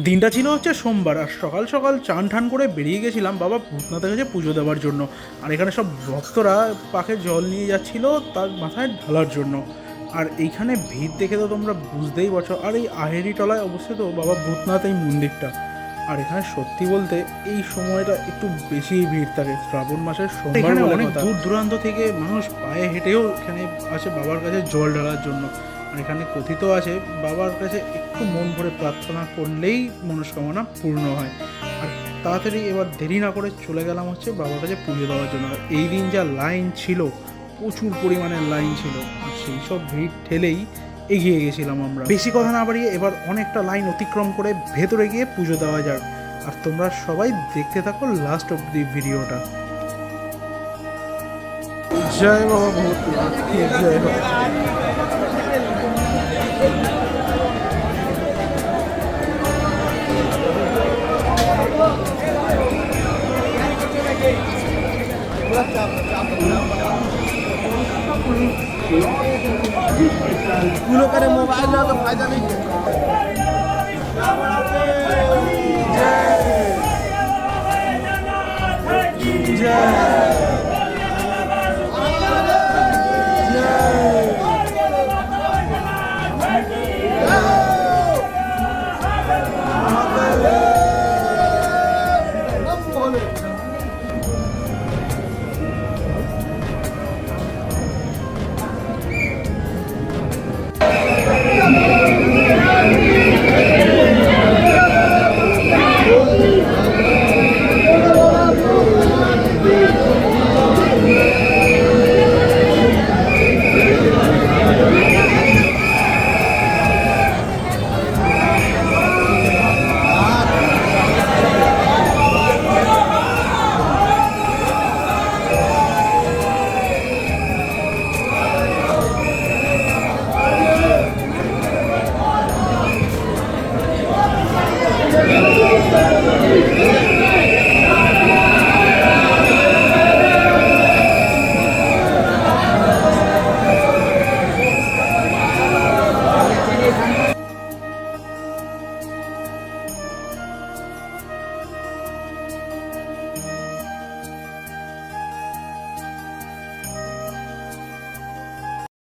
দিনটা ছিল হচ্ছে সোমবার, আর সকাল সকাল চান ঠান করে বেরিয়ে গেছিলাম বাবা ভূতনাথের কাছে পুজো দেওয়ার জন্য। আর এখানে সব ভক্তরা পাখে জল নিয়ে যাচ্ছিল তার মাথায় ঢালার জন্য। আর এইখানে ভিড় দেখে তো তোমরা বুঝতেই পারছো। আর এই আহেরি টলায় অবস্থিত বাবা ভূতনাথ এই মন্দিরটা। আর এখানে সত্যি বলতে এই সময়টা একটু বেশি ভিড় থাকে, শ্রাবণ মাসের সোমবার বলে অনেক দূর দূরান্ত থেকে মানুষ পায়ে হেঁটেও এখানে আসে বাবার কাছে জল ঢালার জন্য। আর এখানে কথিত আছে বাবার কাছে একটু মন ভরে প্রার্থনা করলেই মনস্কামনা পূর্ণ হয়। আর তাড়াতাড়ি এবার দেরি না করে চলে গেলাম হচ্ছে বাবার কাছে পুজো দেওয়ার জন্য। আর এই দিন যা লাইন ছিল, প্রচুর পরিমাণের লাইন ছিল, আর সেই সব ভিড় ঠেলেই এগিয়ে গেছিলাম আমরা। বেশি কথা না বাড়িয়ে এবার অনেকটা লাইন অতিক্রম করে ভেতরে গিয়ে পুজো দেওয়া যাক। আর তোমরা সবাই দেখতে থাকো লাস্ট অব দি ভিডিওটা। জয় বাবা ভূতনাথ, জয় বাবা। स्कूलों का मोबाइल ना तो फायदा नहीं है। जय जय